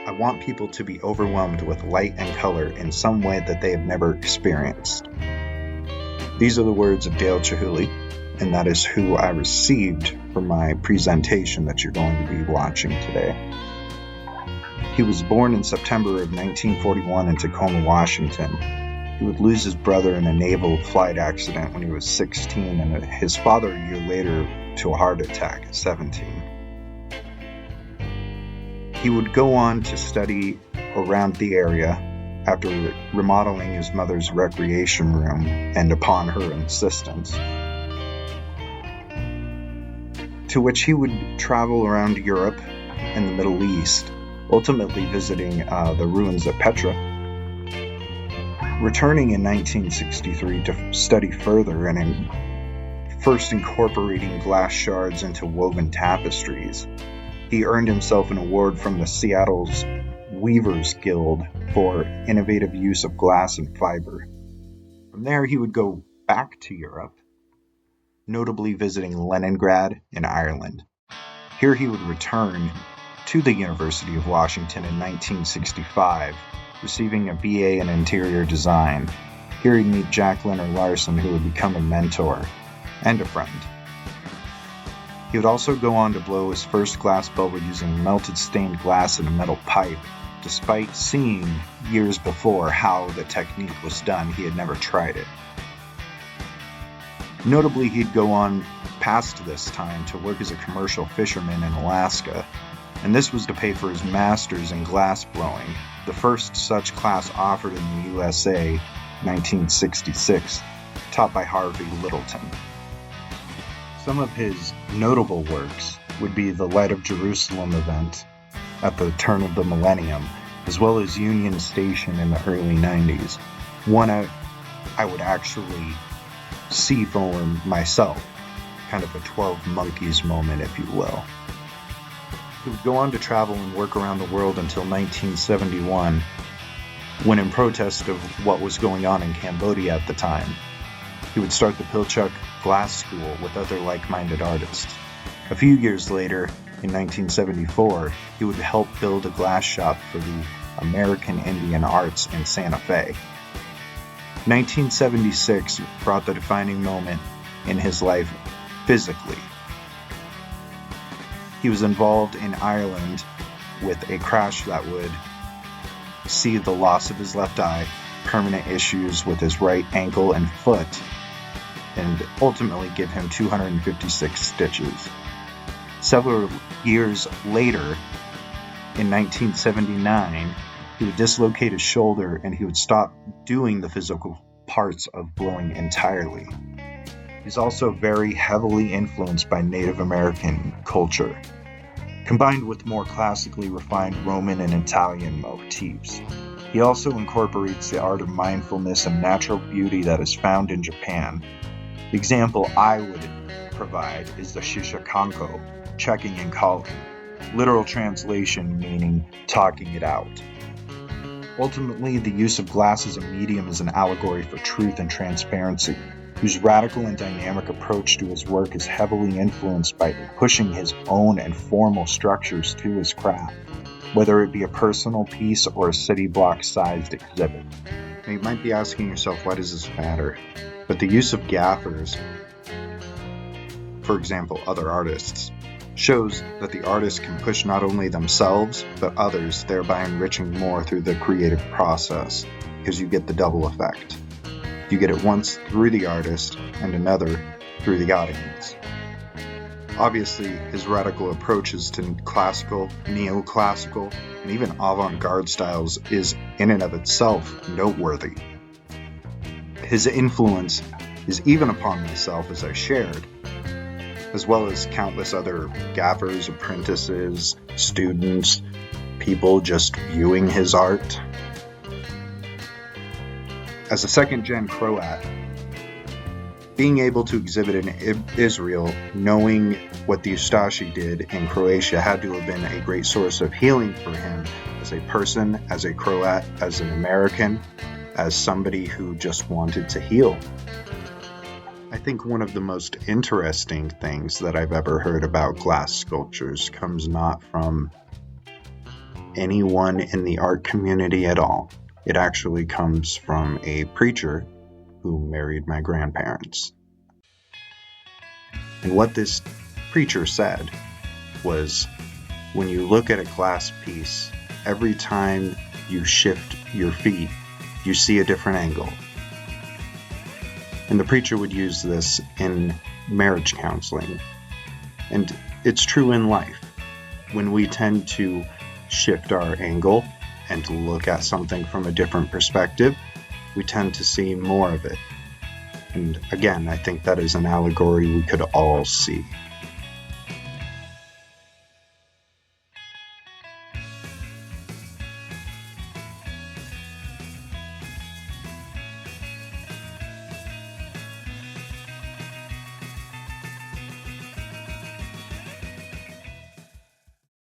I want people to be overwhelmed with light and color in some way that they have never experienced. These are the words of Dale Chihuly, and that is who I received for my presentation that you're going to be watching today. He was born in September of 1941 in Tacoma, Washington. He would lose his brother in a naval flight accident when he was 16, and his father a year later to a heart attack at 17. He would go on to study around the area after remodeling his mother's recreation room and upon her insistence, to which he would travel around Europe and the Middle East, ultimately visiting the ruins of Petra, returning in 1963 to study further and first incorporating glass shards into woven tapestries. He earned himself an award from the Seattle's Weavers Guild for innovative use of glass and fiber. From there, he would go back to Europe, notably visiting Leningrad and Ireland. Here he would return to the University of Washington in 1965, receiving a BA in interior design. Here he'd meet Jack Leonard Larson, who would become a mentor and a friend. He would also go on to blow his first glass bubble using melted stained glass in a metal pipe. Despite seeing years before how the technique was done, he had never tried it. Notably, he'd go on past this time to work as a commercial fisherman in Alaska, and this was to pay for his master's in glass blowing, the first such class offered in the USA, 1966, taught by Harvey Littleton. Some of his notable works would be the Light of Jerusalem event at the turn of the millennium, as well as Union Station in the early 90s, one I would actually see for myself, kind of a 12 Monkeys moment, if you will. He would go on to travel and work around the world until 1971, when in protest of what was going on in Cambodia at the time, he would start the Pilchuck Glass School with other like-minded artists. A few years later, in 1974, he would help build a glass shop for the American Indian Arts in Santa Fe. 1976 brought the defining moment in his life physically. He was involved in Ireland with a crash that would see the loss of his left eye, permanent issues with his right ankle and foot, and ultimately give him 256 stitches. Several years later, in 1979, he would dislocate his shoulder and he would stop doing the physical parts of blowing entirely. He's also very heavily influenced by Native American culture, combined with more classically refined Roman and Italian motifs. He also incorporates the art of mindfulness and natural beauty that is found in Japan. The example I would provide is the shishakanko, checking and calling, literal translation meaning talking it out. Ultimately, the use of glass as a medium is an allegory for truth and transparency, whose radical and dynamic approach to his work is heavily influenced by pushing his own and formal structures to his craft, whether it be a personal piece or a city block-sized exhibit. Now, you might be asking yourself, why does this matter? But the use of gaffers, for example, other artists, shows that the artist can push not only themselves, but others, thereby enriching more through the creative process, because you get the double effect. You get it once through the artist, and another through the audience. Obviously, his radical approaches to classical, neoclassical, and even avant-garde styles is in and of itself noteworthy. His influence is even upon myself, as I shared, as well as countless other gaffers, apprentices, students, people just viewing his art. As a second-gen Croat, being able to exhibit in Israel, knowing what the Ustashi did in Croatia had to have been a great source of healing for him as a person, as a Croat, as an American, as somebody who just wanted to heal. I think one of the most interesting things that I've ever heard about glass sculptures comes not from anyone in the art community at all. It actually comes from a preacher who married my grandparents. And what this preacher said was, when you look at a glass piece, every time you shift your feet, you see a different angle. And the preacher would use this in marriage counseling. And it's true in life. When we tend to shift our angle and to look at something from a different perspective, we tend to see more of it. And again, I think that is an allegory we could all see.